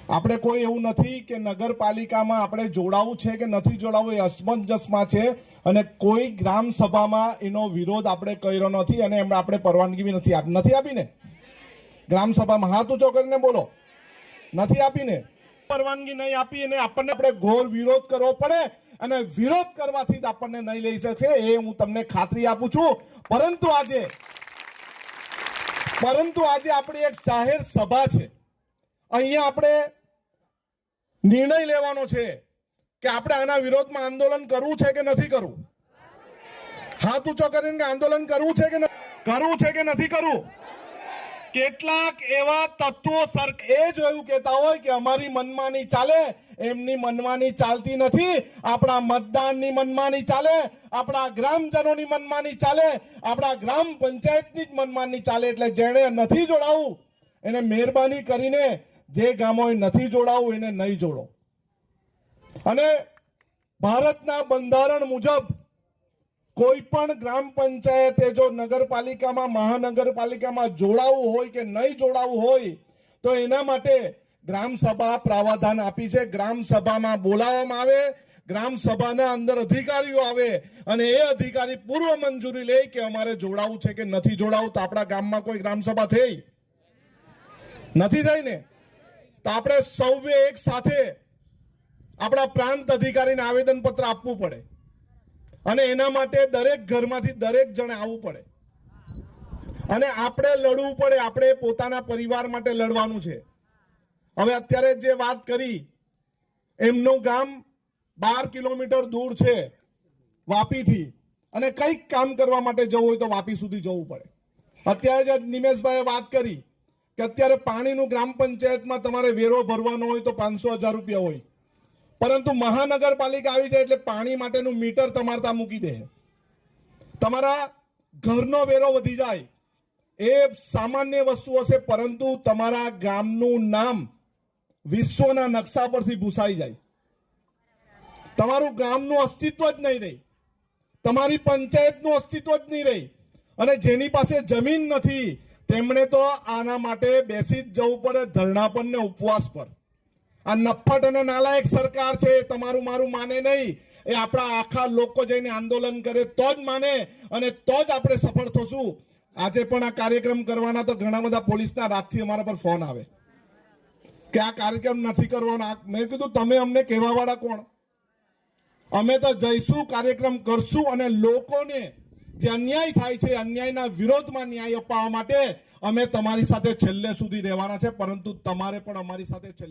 આપણે કોઈ એવું નથી કે નગરપાલિકામાં આપણે જોડાવું છે કે નથી જોડાવું એ અસમંજસમાં છે અને કોઈ ગ્રામ સભામાં એનો વિરોધ આપણે કર્યો નથી અને એમને આપણે પરવાનગી બી નથી આપીને ગ્રામ સભામાં હાથ ઊંચો કરીને બોલો નથી આપીને પરવાનગી નહીં આપી અને આપણને આપણે ઘોર વિરોધ કરવો પડે અને વિરોધ કરવાથી જ આપણને નહીં લઈ શકે એ હું તમને ખાતરી આપું છું પરંતુ આજે આપણી એક જાહેર સભા છે અહીંયા આપણે નિર્ણય લેવાનો છે કે આપણે આના વિરોધમાં આંદોલન કરવું છે કે નથી કરવું હાથ ઊંચો કરીને કે આંદોલન કરવું છે કે નથી કરવું કેટલાક એવા તત્વો એ જ એવું કહેતા હોય કે અમારી મનમાની ચાલે એમની મનમાની ચાલતી નથી આપણા મતદાનની મનમાની ચાલે આપણા ગ્રામજનોની મનમાની ચાલે આપણા ગ્રામ પંચાયતની જ મનમાની ચાલે એટલે જેણે નથી જોડાવું એને મહેરબાની કરીને જે ગામોએ નથી જોડાવું એને નહીં જોડો અને ભારતના બંધારણ મુજબ કોઈ પણ ગ્રામ પંચાયતે જો નગરપાલિકામાં મહાનગરપાલિકામાં જોડાવું હોય કે નહીં જોડાવું હોય તો એના માટે ગ્રામ સભા પ્રાવધાન આપી છે ગ્રામ સભામાં બોલાવવામાં આવે ગ્રામ સભાના અંદર અધિકારીઓ આવે અને એ અધિકારી પૂર્વ મંજૂરી લે કે અમારે જોડાવું છે કે નથી જોડાવું તો આપણા ગામમાં કોઈ ગ્રામ સભા થઈ નથી થઈ ને તો આપણે સૌએ એક સાથે આપણા પ્રાંત અધિકારીને આવેદન પત્ર આપવું પડે અને એના માટે દરેક ઘરમાંથી દરેક જણે આવવું પડે અને આપણે લડવું પડે આપણે પોતાના પરિવાર માટે લડવાનું છે હવે અત્યારે જે વાત કરી એમનું ગામ 12 કિલોમીટર દૂર છે વાપીથી અને કંઈક કામ કરવા માટે જવું હોય તો વાપી સુધી જવું પડે અત્યારે જે નિમેશભાઈએ વાત કરી કે અત્યારે પાણીનું ગ્રામ પંચાયતમાં તમારે વેરો ભરવાનો હોય તો 500,000 રૂપિયા હોય પરંતુ મહાનગરપાલિકા આવી જાય એટલે પાણી માટેનું મીટર તમારે ત્યાં મૂકી દે તમારા ઘરનો વેરો વધી જાય એ સામાન્ય વસ્તુ હશે પરંતુ તમારા ગામનું નામ વિશ્વના નકશા પરથી ભૂસાઈ જાય તમારું ગામનું અસ્તિત્વ જ નહીં રહે તમારી પંચાયતનું અસ્તિત્વ જ નહીં રહે અને જેની પાસે જમીન નથી તેમણે તો આના માટે બેસી જ જવું પડે ધરણા પર ને ઉપવાસ પર આ નફ્ફટ અને નાલાયક સરકાર છે તમારું મારું માને નહીં એ આપણા આખા લોકો જઈને આંદોલન કરે તો જ માને અને તો જ આપણે સફળ થશું આજે પણ આ કાર્યક્રમ કરવાના તો ઘણા બધા પોલીસના રાતથી અમારા પર ફોન આવે કે આ કાર્યક્રમ નથી કરવાનો મેં કીધું તમે અમને કહેવાવાળા કોણ અમે તો જઈશું કાર્યક્રમ કરશું અને લોકોને જે અન્યાય થાય છે અન્યાયના વિરોધમાં ન્યાય અપાવવા માટે અમે તમારી સાથે છેલ્લે સુધી રહેવાના છે પરંતુ તમારે પણ અમારી સાથે છેલ્લે